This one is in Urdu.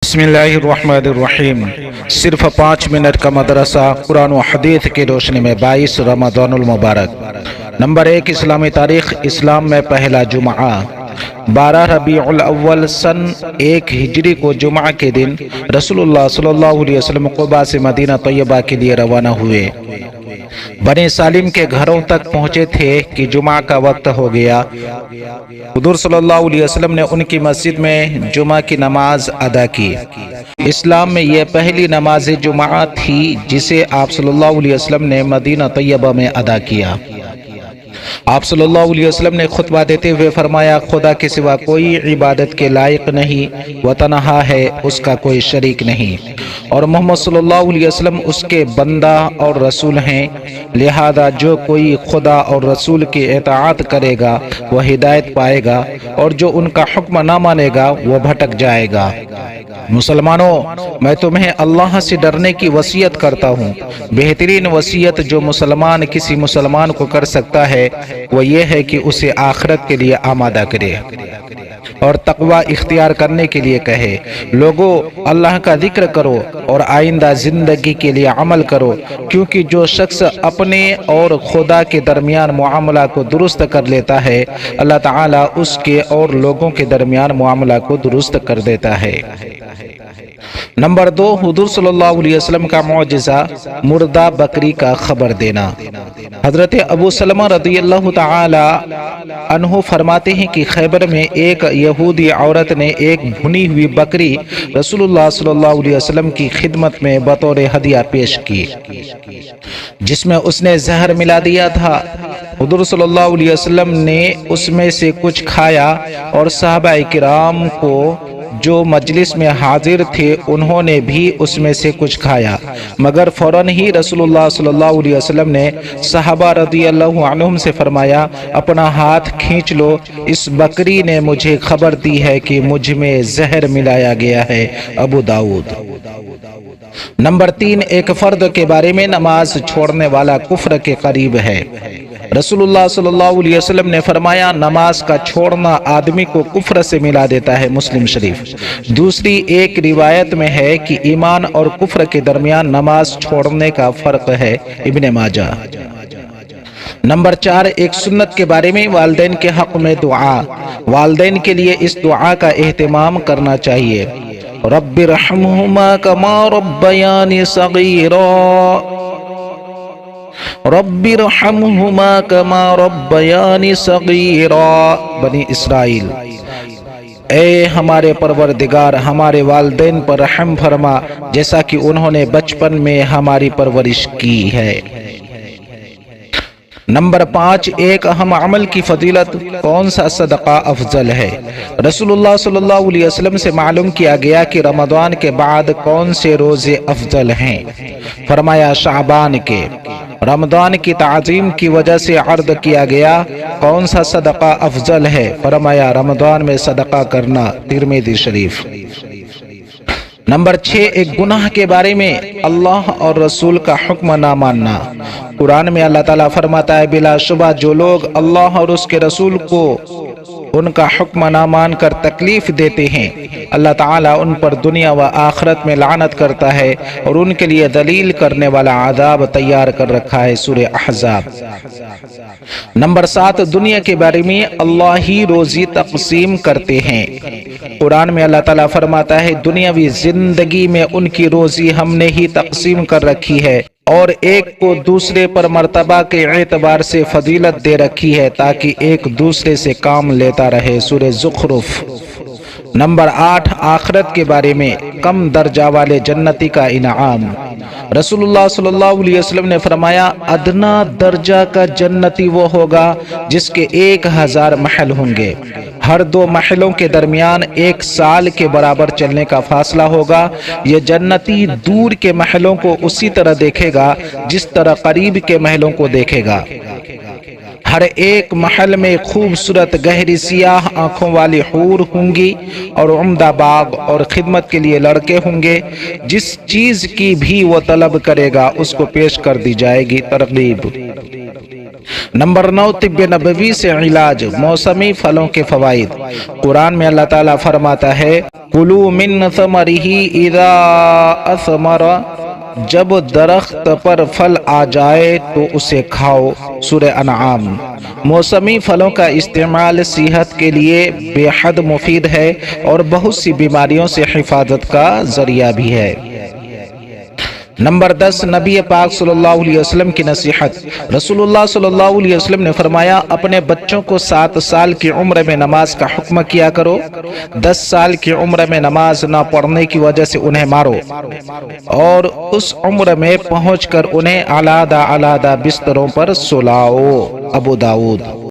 بسم اللہ الرحمن الرحیم۔ صرف 5 منٹ کا مدرسہ قرآن و حدیث کی روشنی میں 22 رمضان المبارک۔ نمبر 1، اسلامی تاریخ۔ اسلام میں پہلا جمعہ 12 ربیع الاول سن 1 ہجری کو جمعہ کے دن رسول اللہ صلی اللہ علیہ وسلم قباء سے مدینہ طیبہ کے لیے روانہ ہوئے۔ بنی سالم کے گھروں تک پہنچے تھے کہ جمعہ کا وقت ہو گیا۔ حضور صلی اللہ علیہ وسلم نے ان کی مسجد میں جمعہ کی نماز ادا کی۔ اسلام میں یہ پہلی نماز جمعہ تھی جسے آپ صلی اللہ علیہ وسلم نے مدینہ طیبہ میں ادا کیا۔ آپ صلی اللہ علیہ وسلم نے خطبہ دیتے ہوئے فرمایا، خدا کے سوا کوئی عبادت کے لائق نہیں، وہ تنہا ہے، اس کا کوئی شریک نہیں، اور محمد صلی اللہ علیہ وسلم اس کے بندہ اور رسول ہیں، لہذا جو کوئی خدا اور رسول کی اطاعت کرے گا وہ ہدایت پائے گا، اور جو ان کا حکم نہ مانے گا وہ بھٹک جائے گا۔ مسلمانوں، میں تمہیں اللہ سے ڈرنے کی وصیت کرتا ہوں۔ بہترین وصیت جو مسلمان کسی مسلمان کو کر سکتا ہے وہ یہ ہے کہ اسے آخرت کے لیے آمادہ کرے اور تقوی اختیار کرنے کے لیے کہے۔ لوگو، اللہ کا ذکر کرو اور آئندہ زندگی کے لیے عمل کرو، کیونکہ جو شخص اپنے اور خدا کے درمیان معاملہ کو درست کر لیتا ہے، اللہ تعالیٰ اس کے اور لوگوں کے درمیان معاملہ کو درست کر دیتا ہے۔ نمبر 2، حضور صلی اللہ علیہ وسلم کا معجزہ، مردہ بکری کا خبر دینا۔ حضرت ابو سلمہ رضی اللہ تعالی عنہ فرماتے ہیں کہ خیبر میں ایک یہودی عورت نے ایک بھنی ہوئی بکری رسول اللہ صلی اللہ علیہ وسلم کی خدمت میں بطور ہدیہ پیش کی، جس میں اس نے زہر ملا دیا تھا۔ حضور صلی اللہ علیہ وسلم نے اس میں سے کچھ کھایا اور صحابہ کرام کو جو مجلس میں حاضر تھے انہوں نے بھی اس میں سے کچھ کھایا، مگر فوراً ہی رسول اللہ صلی اللہ علیہ وسلم نے صحابہ رضی اللہ عنہم سے فرمایا، اپنا ہاتھ کھینچ لو، اس بکری نے مجھے خبر دی ہے کہ مجھ میں زہر ملایا گیا ہے۔ ابو داؤد۔ نمبر 3، ایک فرد کے بارے میں نماز چھوڑنے والا کفر کے قریب ہے۔ رسول اللہ صلی اللہ علیہ وسلم نے فرمایا، نماز کا چھوڑنا آدمی کو کفر سے ملا دیتا ہے۔ مسلم شریف۔ دوسری ایک روایت میں ہے کہ ایمان اور کفر کے درمیان نماز چھوڑنے کا فرق ہے۔ ابن ماجہ۔ نمبر 4، ایک سنت کے بارے میں والدین کے حق میں دعا۔ والدین کے لیے اس دعا کا اہتمام کرنا چاہیے۔ رب ارحمہما کما ربیانی صغیرا، رب ارحمہما کما ربیانی صغیرا۔ بنی اسرائیل۔ اے ہمارے پروردگار، ہمارے والدین پر رحم فرما جیسا کہ انہوں نے بچپن میں ہماری پرورش کی ہے۔ نمبر 5، ایک اہم عمل کی فضیلت، کون سا صدقہ افضل ہے؟ رسول اللہ صلی اللہ علیہ وسلم سے معلوم کیا گیا کہ رمضان کے بعد کون سے روزے افضل ہیں؟ فرمایا شعبان کے۔ رمضان کی تعظیم کی وجہ سے عرض کیا گیا، کون سا صدقہ افضل ہے؟ فرمایا رمضان میں صدقہ کرنا۔ ترمذی شریف۔ نمبر 6، ایک گناہ کے بارے میں اللہ اور رسول کا حکم نہ ماننا۔ قرآن میں اللہ تعالیٰ فرماتا ہے، بلا شبہ جو لوگ اللہ اور اس کے رسول کو ان کا حکم نہ مان کر تکلیف دیتے ہیں، اللہ تعالیٰ ان پر دنیا و آخرت میں لعنت کرتا ہے اور ان کے لیے ذلیل کرنے والا عذاب تیار کر رکھا ہے۔ سورہ احزاب۔ نمبر 7، دنیا کے بارے میں اللہ ہی روزی تقسیم کرتے ہیں۔ قرآن میں اللہ تعالیٰ فرماتا ہے، دنیاوی زندگی میں ان کی روزی ہم نے ہی تقسیم کر رکھی ہے اور ایک کو دوسرے پر مرتبہ کے اعتبار سے فضیلت دے رکھی ہے تاکہ ایک دوسرے سے کام لیتا رہے۔ سورہ زخرف۔ نمبر 8، آخرت کے بارے میں کم درجہ والے جنتی کا انعام۔ رسول اللہ صلی اللہ علیہ وسلم نے فرمایا، ادنا درجہ کا جنتی وہ ہوگا جس کے 1000 محل ہوں گے، ہر 2 محلوں کے درمیان 1 سال کے برابر چلنے کا فاصلہ ہوگا۔ یہ جنتی دور کے محلوں کو اسی طرح دیکھے گا جس طرح قریب کے محلوں کو دیکھے گا۔ ہر ایک محل میں خوبصورت گہری سیاہ آنکھوں والی حور ہوں گی اور عمدہ باغ اور خدمت کے لیے لڑکے ہوں گے۔ جس چیز کی بھی وہ طلب کرے گا اس کو پیش کر دی جائے گی۔ ترغیب۔ نمبر 9 طب نبوی سے علاج، موسمی پھلوں کے فوائد۔ قرآن میں اللہ تعالیٰ فرماتا ہے کُلُوا مِن ثَمَرِهِ اِذَا أَثْمَرَ، جب درخت پر پھل آ جائے تو اسے کھاؤ، سورہ انعام۔ موسمی پھلوں کا استعمال صحت کے لیے بے حد مفید ہے اور بہت سی بیماریوں سے حفاظت کا ذریعہ بھی ہے۔ نمبر 10 نبی پاک صلی اللہ علیہ وسلم کی نصیحت۔ رسول اللہ صلی اللہ علیہ وسلم نے فرمایا اپنے بچوں کو 7 سال کی عمر میں نماز کا حکم کیا کرو، 10 سال کی عمر میں نماز نہ پڑھنے کی وجہ سے انہیں مارو، اور اس عمر میں پہنچ کر انہیں علیحدہ علیحدہ بستروں پر سلاؤ، ابو داؤد۔